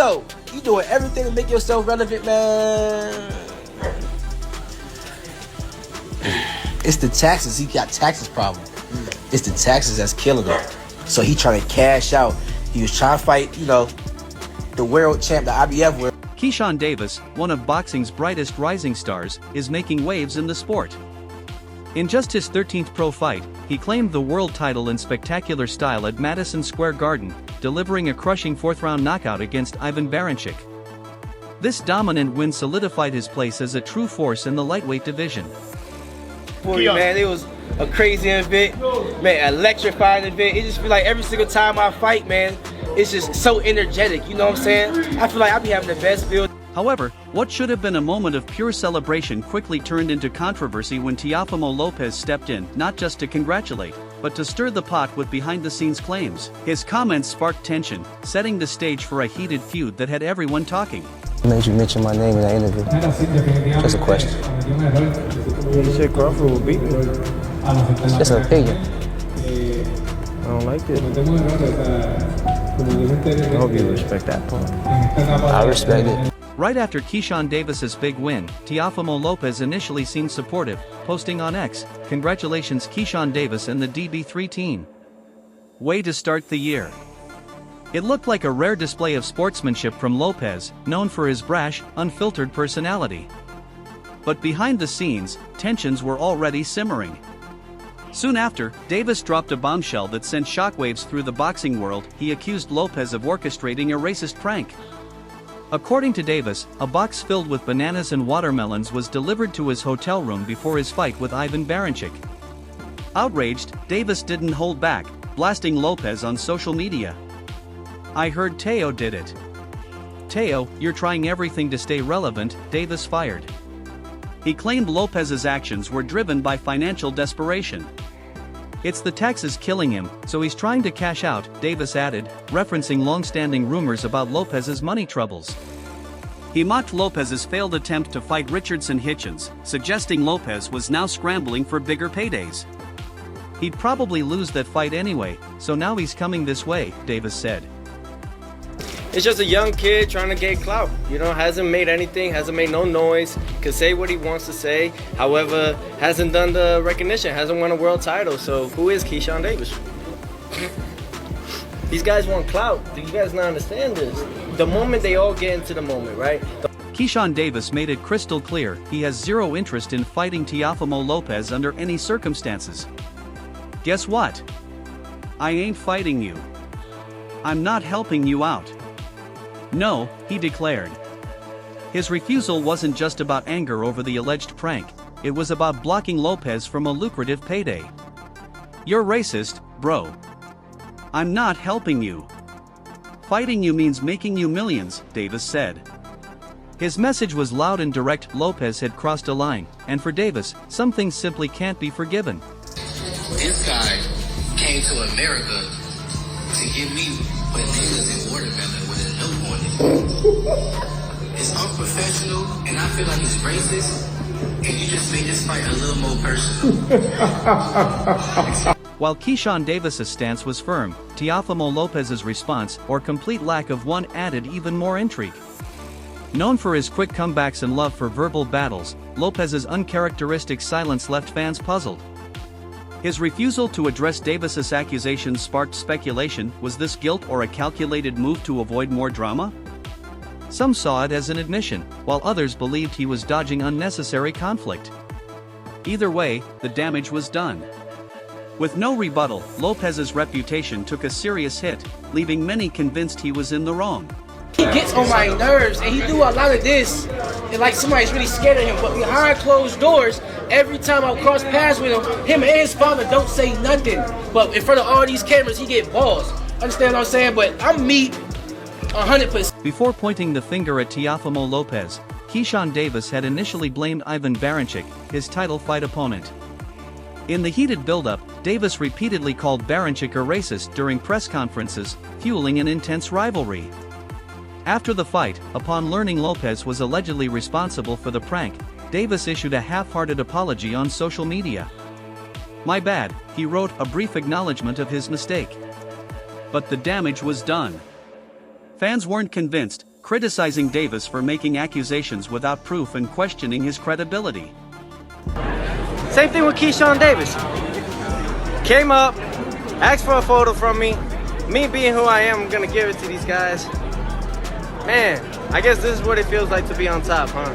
though. You doing everything to make yourself relevant, man. It's the taxes. He got taxes problem. It's the taxes that's killing him. So he trying to cash out. He was trying to fight, the world champ, the IBF world. Keyshawn Davis, one of boxing's brightest rising stars, is making waves in the sport. In just his 13th pro fight, he claimed the world title in spectacular style at Madison Square Garden, delivering a crushing fourth-round knockout against Ivan Berinchyk. This dominant win solidified his place as a true force in the lightweight division. Man, it was a crazy event, man, electrifying event. It just feel like every single time I fight, man, it's just so energetic, you know what I'm saying? I feel like I be having the best feel. However, what should have been a moment of pure celebration quickly turned into controversy when Teofimo Lopez stepped in, not just to congratulate, but to stir the pot with behind-the-scenes claims. His comments sparked tension, setting the stage for a heated feud that had everyone talking. What made you mention my name in that interview? Just a question. You said Crawford will beat me. It's just an opinion. I don't like it. I hope you respect that part. I respect it. Right after Keyshawn Davis's big win, Teofimo Lopez initially seemed supportive, posting on X, "Congratulations Keyshawn Davis and the DB3 team. Way to start the year." It looked like a rare display of sportsmanship from Lopez, known for his brash, unfiltered personality. But behind the scenes, tensions were already simmering. Soon after, Davis dropped a bombshell that sent shockwaves through the boxing world. He accused Lopez of orchestrating a racist prank. According to Davis, a box filled with bananas and watermelons was delivered to his hotel room before his fight with Ivan Berinchyk. Outraged, Davis didn't hold back, blasting Lopez on social media. "I heard Teo did it. Teo, you're trying everything to stay relevant," Davis fired. He claimed Lopez's actions were driven by financial desperation. "It's the taxes killing him, so he's trying to cash out," Davis added, referencing long-standing rumors about Lopez's money troubles. He mocked Lopez's failed attempt to fight Richardson Hitchens, suggesting Lopez was now scrambling for bigger paydays. "He'd probably lose that fight anyway, so now he's coming this way," Davis said. It's just a young kid trying to get clout. Hasn't made anything, hasn't made no noise, can say what he wants to say. However, hasn't done the recognition, hasn't won a world title. So who is Keyshawn Davis? These guys want clout. Do you guys not understand this? The moment they all get into the moment, right? Keyshawn Davis made it crystal clear he has zero interest in fighting Teofimo Lopez under any circumstances. "Guess what? I ain't fighting you. I'm not helping you out. No," he declared. His refusal wasn't just about anger over the alleged prank, it was about blocking Lopez from a lucrative payday. "You're racist, bro. I'm not helping you. Fighting you means making you millions," Davis said. His message was loud and direct. Lopez had crossed a line, and for Davis, some things simply can't be forgiven. This guy came to America to give me bananas and watermelon with a note on it. It's unprofessional, and I feel like it's racist, and you just made this fight a little more personal. While Keyshawn Davis's stance was firm, Teofimo Lopez's response, or complete lack of one, added even more intrigue. Known for his quick comebacks and love for verbal battles, Lopez's uncharacteristic silence left fans puzzled. His refusal to address Davis's accusations sparked speculation. Was this guilt or a calculated move to avoid more drama? Some saw it as an admission, while others believed he was dodging unnecessary conflict. Either way, the damage was done. With no rebuttal, Lopez's reputation took a serious hit, leaving many convinced he was in the wrong. He gets on my nerves, and he do a lot of this, and like somebody's really scared of him. But behind closed doors, every time I cross paths with him and his father don't say nothing. But in front of all these cameras, he get balls. Understand what I'm saying? But I'm me, 100%. Before pointing the finger at Teofimo Lopez, Keyshawn Davis had initially blamed Ivan Berinchyk, his title fight opponent. In the heated buildup, Davis repeatedly called Berinchyk a racist during press conferences, fueling an intense rivalry. After the fight, upon learning Lopez was allegedly responsible for the prank, Davis issued a half-hearted apology on social media. "My bad," he wrote, a brief acknowledgement of his mistake. But the damage was done. Fans weren't convinced. criticizing Davis for making accusations without proof and questioning his credibility. Same thing with Keyshawn Davis. Came up, asked for a photo from me. Me being who I am, I'm gonna give it to these guys. Man, I guess this is what it feels like to be on top, huh?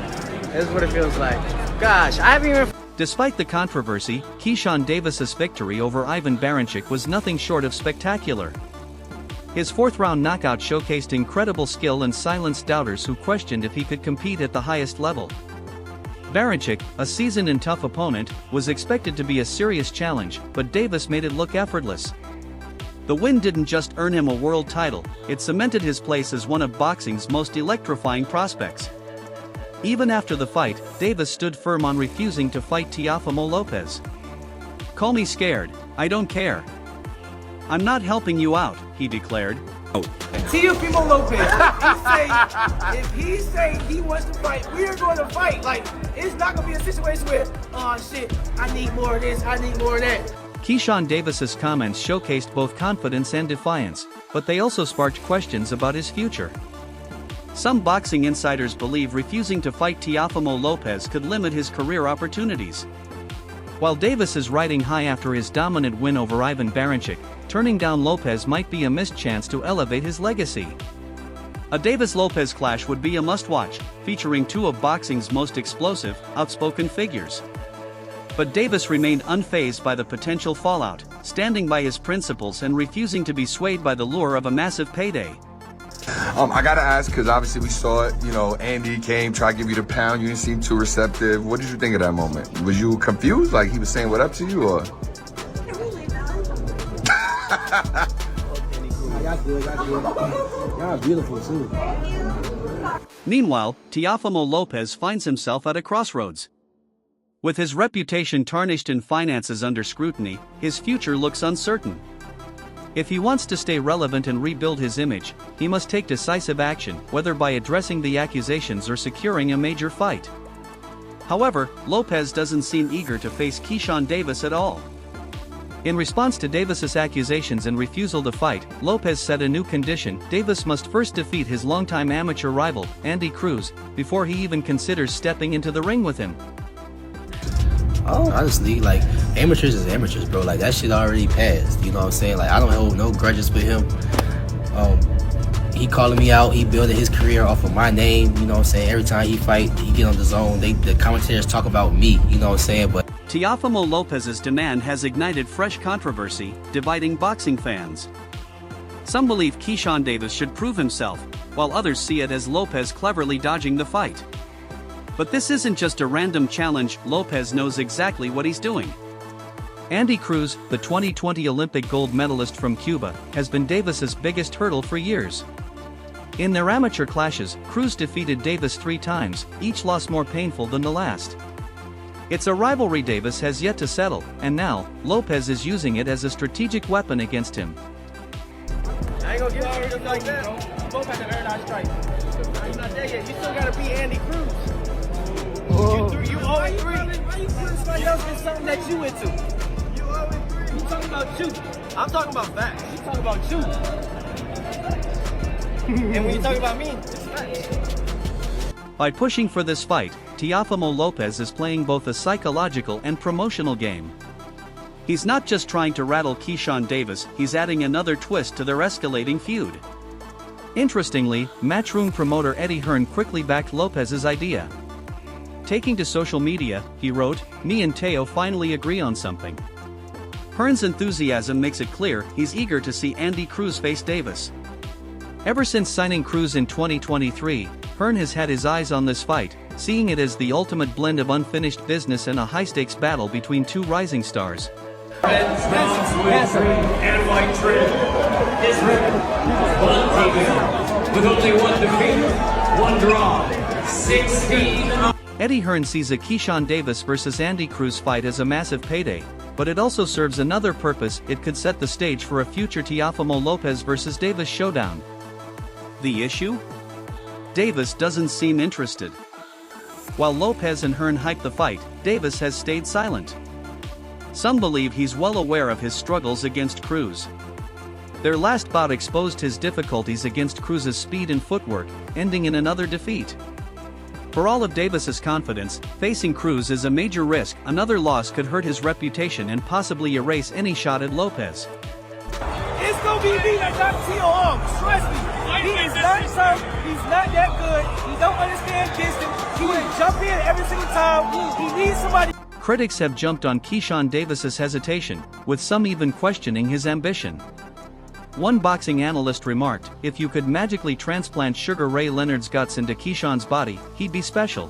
This is what it feels like. Gosh, I haven't even... Despite the controversy, Keyshawn Davis's victory over Ivan Berinchyk was nothing short of spectacular. His fourth-round knockout showcased incredible skill and silenced doubters who questioned if he could compete at the highest level. Berinchyk, a seasoned and tough opponent, was expected to be a serious challenge, but Davis made it look effortless. The win didn't just earn him a world title, it cemented his place as one of boxing's most electrifying prospects. Even after the fight, Davis stood firm on refusing to fight Teofimo Lopez. "Call me scared, I don't care. I'm not helping you out," he declared. Teofimo Lopez, if he say he wants to fight, we are going to fight. Like, it's not going to be a situation where, oh shit, I need more of this, I need more of that. Keyshawn Davis's comments showcased both confidence and defiance, but they also sparked questions about his future. Some boxing insiders believe refusing to fight Teofimo Lopez could limit his career opportunities. While Davis is riding high after his dominant win over Ivan Berinchyk, turning down Lopez might be a missed chance to elevate his legacy. A Davis-Lopez clash would be a must-watch, featuring two of boxing's most explosive, outspoken figures. But Davis remained unfazed by the potential fallout, standing by his principles and refusing to be swayed by the lure of a massive payday. I gotta ask, because obviously we saw it, Andy came, tried to give you the pound, you didn't seem too receptive. What did you think of that moment? Was you confused, like he was saying what up to you, or? Y'all beautiful too. Meanwhile, Teofimo Lopez finds himself at a crossroads. With his reputation tarnished and finances under scrutiny, his future looks uncertain. If he wants to stay relevant and rebuild his image, he must take decisive action, whether by addressing the accusations or securing a major fight. However, Lopez doesn't seem eager to face Keyshawn Davis at all. In response to Davis's accusations and refusal to fight, Lopez set a new condition: Davis must first defeat his longtime amateur rival, Andy Cruz, before he even considers stepping into the ring with him. Honestly, like, amateurs is amateurs, bro. Like, that shit already passed, you know what I'm saying? Like, I don't hold no grudges with him. He calling me out, he building his career off of my name, you know what I'm saying? Every time he fight, he get on the zone, the commentators talk about me, you know what I'm saying? But Teofimo Lopez's demand has ignited fresh controversy, dividing boxing fans. Some believe Keyshawn Davis should prove himself, while others see it as Lopez cleverly dodging the fight. But this isn't just a random challenge, Lopez knows exactly what he's doing. Andy Cruz, the 2020 Olympic gold medalist from Cuba, has been Davis's biggest hurdle for years. In their amateur clashes, Cruz defeated Davis 3 times, each loss more painful than the last. It's a rivalry Davis has yet to settle, and now, Lopez is using it as a strategic weapon against him. I ain't gonna give it to you like that. You both have to earn our strike. You're not there yet. You still gotta beat Andy Cruz. You always agree. Why you putting somebody else in something that you into? You always agree. You talking about you. I'm talking about facts. You talking about you. And when you talk about me, it's facts. By pushing for this fight, Teofimo Lopez is playing both a psychological and promotional game. He's not just trying to rattle Keyshawn Davis, he's adding another twist to their escalating feud. Interestingly, Matchroom promoter Eddie Hearn quickly backed Lopez's idea. Taking to social media, he wrote, "Me and Teo finally agree on something." Hearn's enthusiasm makes it clear he's eager to see Andy Cruz face Davis. Ever since signing Cruz in 2023, Hearn has had his eyes on this fight, seeing it as the ultimate blend of unfinished business and a high-stakes battle between two rising stars. Red, and white trim. This ring, one takedown, with only one defeat, one draw, 16. Eddie Hearn sees a Keyshawn Davis versus Andy Cruz fight as a massive payday, but it also serves another purpose: it could set the stage for a future Teofimo Lopez versus Davis showdown. The issue? Davis doesn't seem interested. While Lopez and Hearn hype the fight, Davis has stayed silent. Some believe he's well aware of his struggles against Cruz. Their last bout exposed his difficulties against Cruz's speed and footwork, ending in another defeat. For all of Davis's confidence, facing Cruz is a major risk. Another loss could hurt his reputation and possibly erase any shot at Lopez. It's gonna be me that got Teo off. Trust me. He is not tough. He's not that good. He don't understand distance. He will jump in every single time. He needs somebody. Critics have jumped on Keyshawn Davis's hesitation, with some even questioning his ambition. One boxing analyst remarked, "If you could magically transplant Sugar Ray Leonard's guts into Keyshawn's body, he'd be special."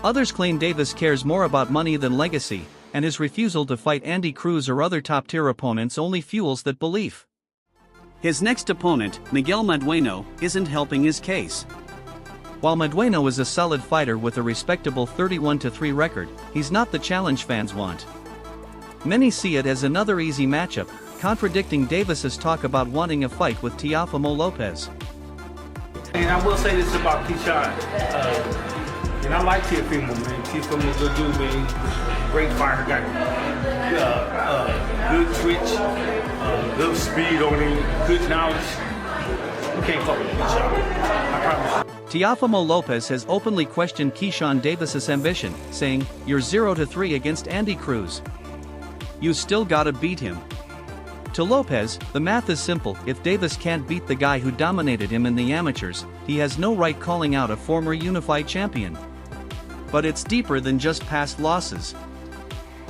Others claim Davis cares more about money than legacy, and his refusal to fight Andy Cruz or other top-tier opponents only fuels that belief. His next opponent, Miguel Madueno, isn't helping his case. While Madueno is a solid fighter with a respectable 31-3 record, he's not the challenge fans want. Many see it as another easy matchup, contradicting Davis's talk about wanting a fight with Teofimo Lopez. And I will say this about Keyshawn, and I like Teofimo, man. Teofimo's a good dude, man. Great fighter, got good twitch, good speed on him, good knowledge. You can't fuck with Keyshawn, I promise you. Teofimo Lopez has openly questioned Keyshawn Davis's ambition, saying, "You're 0-3 against Andy Cruz. You still gotta beat him." To Lopez, the math is simple: if Davis can't beat the guy who dominated him in the amateurs, he has no right calling out a former unified champion. But it's deeper than just past losses.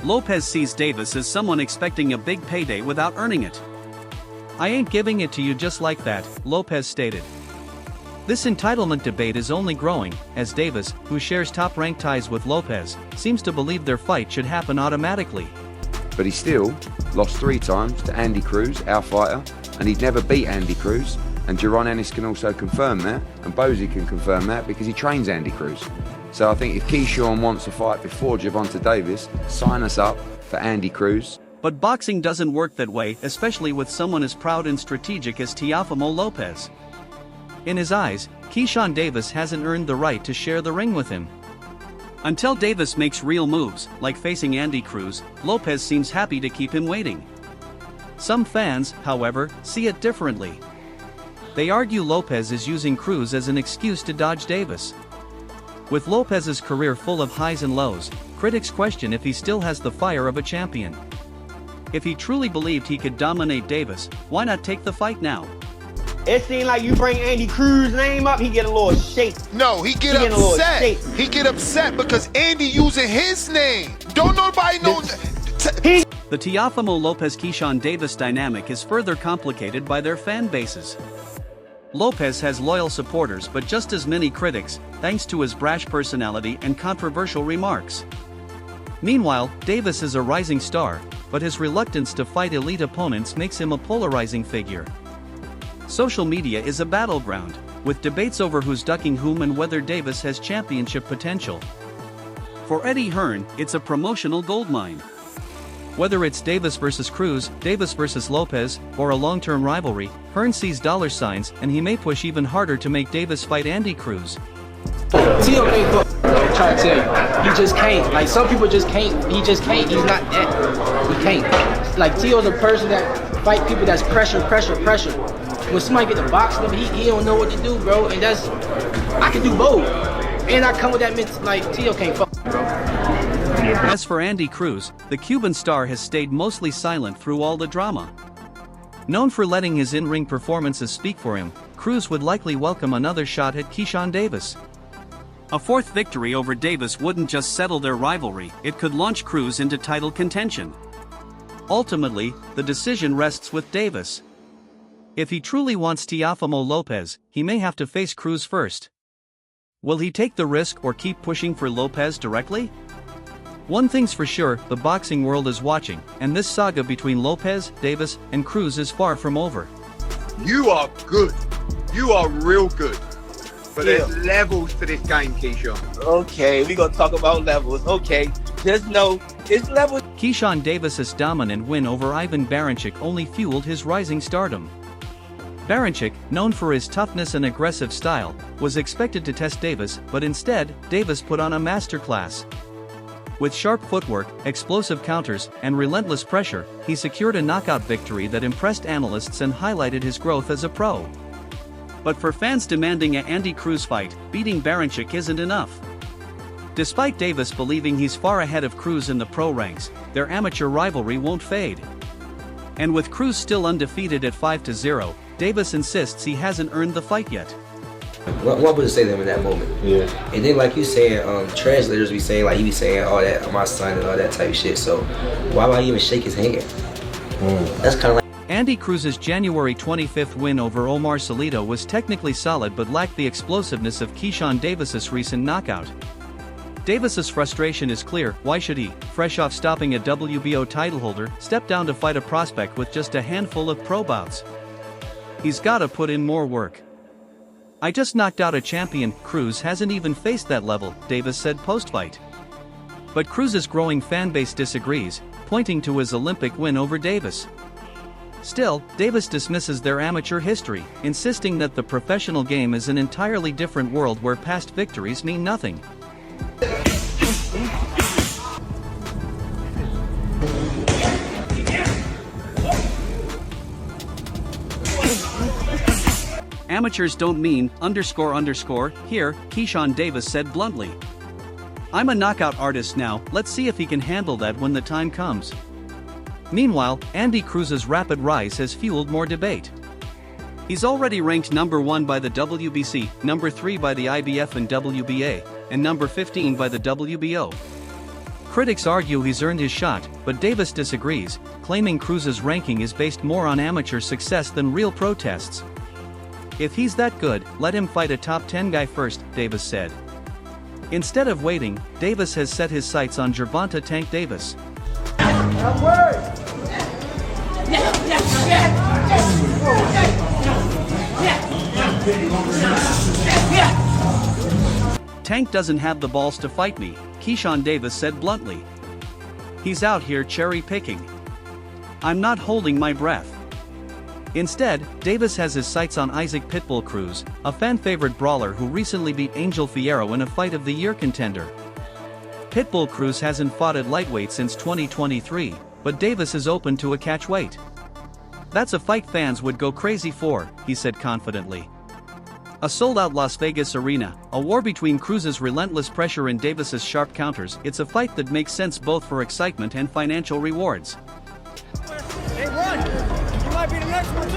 Lopez sees Davis as someone expecting a big payday without earning it. "I ain't giving it to you just like that," Lopez stated. This entitlement debate is only growing, as Davis, who shares top-ranked ties with Lopez, seems to believe their fight should happen automatically. But he still lost 3 times to Andy Cruz, our fighter, and he'd never beat Andy Cruz, and Jaron Ennis can also confirm that, and Bozy can confirm that because he trains Andy Cruz. So I think if Keyshawn wants a fight before Gervonta Davis, sign us up for Andy Cruz. But boxing doesn't work that way, especially with someone as proud and strategic as Teofimo Lopez. In his eyes, Keyshawn Davis hasn't earned the right to share the ring with him. Until Davis makes real moves, like facing Andy Cruz, Lopez seems happy to keep him waiting. Some fans, however, see it differently. They argue Lopez is using Cruz as an excuse to dodge Davis. With Lopez's career full of highs and lows, critics question if he still has the fire of a champion. If he truly believed he could dominate Davis, why not take the fight now? It seems like you bring Andy Cruz's name up, he get a little shake. No, he get upset. He get upset because Andy using his name. Don't nobody know. The Teofimo Lopez-Keyshawn Davis dynamic is further complicated by their fan bases. Lopez has loyal supporters but just as many critics, thanks to his brash personality and controversial remarks. Meanwhile, Davis is a rising star, but his reluctance to fight elite opponents makes him a polarizing figure. Social media is a battleground, with debates over who's ducking whom and whether Davis has championship potential. For Eddie Hearn, it's a promotional goldmine. Whether it's Davis versus Cruz, Davis versus Lopez, or a long-term rivalry, Hearn sees dollar signs and he may push even harder to make Davis fight Andy Cruz. Teo can't fuck. I'm trying to tell you, he just can't. Like some people just can't. He just can't. He's not that. He can't. Like Teo's a person that fight people that's pressure. When somebody get the box him, he don't know what to do, bro. And that's I can do both. And I come with that mental like Teo can't fuck, bro. As for Andy Cruz, the Cuban star has stayed mostly silent through all the drama. Known for letting his in-ring performances speak for him, Cruz would likely welcome another shot at Keyshawn Davis. A fourth victory over Davis wouldn't just settle their rivalry, it could launch Cruz into title contention. Ultimately, the decision rests with Davis. If he truly wants Teofimo Lopez, he may have to face Cruz first. Will he take the risk or keep pushing for Lopez directly? One thing's for sure, the boxing world is watching, and this saga between Lopez, Davis, and Cruz is far from over. You are good. You are real good. But there's levels to this game, Keyshawn. Okay, we gonna talk about levels. Okay, just know it's levels. Keyshawn Davis's dominant win over Berinchyk only fueled his rising stardom. Berinchyk, known for his toughness and aggressive style, was expected to test Davis, but instead, Davis put on a masterclass. With sharp footwork, explosive counters, and relentless pressure, he secured a knockout victory that impressed analysts and highlighted his growth as a pro. But for fans demanding a Andy Cruz fight, beating Berinchyk isn't enough. Despite Davis believing he's far ahead of Cruz in the pro ranks, their amateur rivalry won't fade. And with Cruz still undefeated at 5-0, Davis insists he hasn't earned the fight yet. What would you say to them in that moment? Yeah. And then like you saying, translators be saying, like he be saying all that, my son and all that type of shit. So why would I even shake his hand? That's kind of like Andy Cruz's January 25th win over Omar Salido was technically solid but lacked the explosiveness of Keyshawn Davis's recent knockout. Davis's frustration is clear. Why should he, fresh off stopping a WBO title holder, step down to fight a prospect with just a handful of pro bouts? He's gotta put in more work. I just knocked out a champion. Cruz hasn't even faced that level, Davis said post-fight. But Cruz's growing fanbase disagrees, pointing to his Olympic win over Davis. Still, Davis dismisses their amateur history, insisting that the professional game is an entirely different world where past victories mean nothing. Amateurs don't mean ___. Here, Keyshawn Davis said bluntly. I'm a knockout artist now, let's see if he can handle that when the time comes. Meanwhile, Andy Cruz's rapid rise has fueled more debate. He's already ranked number 1 by the WBC, number 3 by the IBF and WBA, and number 15 by the WBO. Critics argue he's earned his shot, but Davis disagrees, claiming Cruz's ranking is based more on amateur success than real pro tests. If he's that good, let him fight a top 10 guy first, Davis said. Instead of waiting, Davis has set his sights on Gervonta Tank Davis. Tank doesn't have the balls to fight me, Keyshawn Davis said bluntly. He's out here cherry picking. I'm not holding my breath. Instead, Davis has his sights on Isaac Pitbull Cruz, a fan-favorite brawler who recently beat Angel Fierro in a Fight of the Year contender. Pitbull Cruz hasn't fought at lightweight since 2023, but Davis is open to a catchweight. That's a fight fans would go crazy for, he said confidently. A sold-out Las Vegas arena, a war between Cruz's relentless pressure and Davis's sharp counters, it's a fight that makes sense both for excitement and financial rewards. Hey, run! Might be the next one too.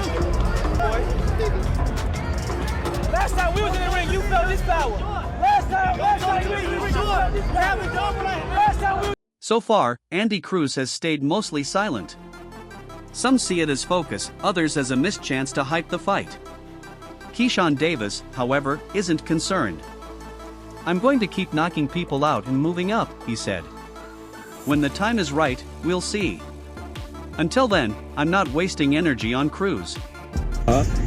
Last time we was in the ring, you felt this power. Last time we So far, Andy Cruz has stayed mostly silent. Some see it as focus, others as a missed chance to hype the fight. Keyshawn Davis, however, isn't concerned. I'm going to keep knocking people out and moving up, he said. When the time is right, we'll see. Until then, I'm not wasting energy on Cruz.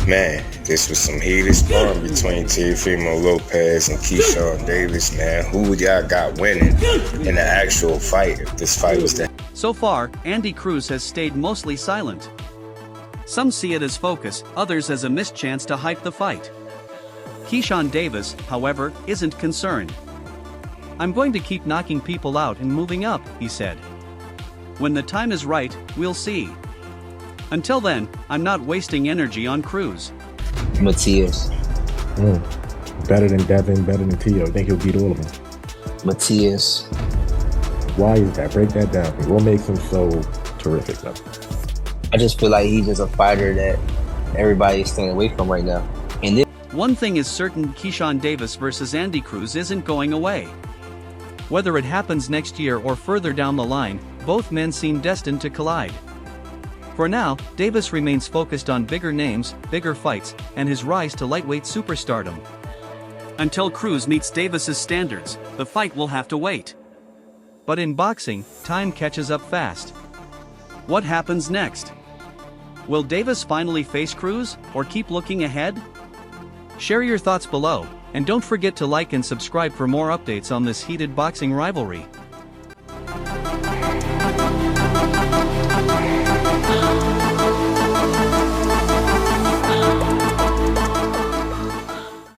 Man, this was some heated sparring between Teofimo Lopez and Keyshawn Davis, man. Who y'all got winning in the actual fight if this fight was to... So far, Andy Cruz has stayed mostly silent. Some see it as focus, others as a missed chance to hype the fight. Keyshawn Davis, however, isn't concerned. I'm going to keep knocking people out and moving up, he said. When the time is right, we'll see. Until then, I'm not wasting energy on Cruz. Matias. Better than Devin, better than Tio. I think he'll beat all of them. Matias. Why is that? Break that down. What makes him so terrific, though? I just feel like he's just a fighter that everybody is staying away from right now. And one thing is certain, Keyshawn Davis versus Andy Cruz isn't going away. Whether it happens next year or further down the line, both men seem destined to collide. For now, Davis remains focused on bigger names, bigger fights, and his rise to lightweight superstardom. Until Cruz meets Davis's standards, the fight will have to wait. But in boxing, time catches up fast. What happens next? Will Davis finally face Cruz, or keep looking ahead? Share your thoughts below, and don't forget to like and subscribe for more updates on this heated boxing rivalry.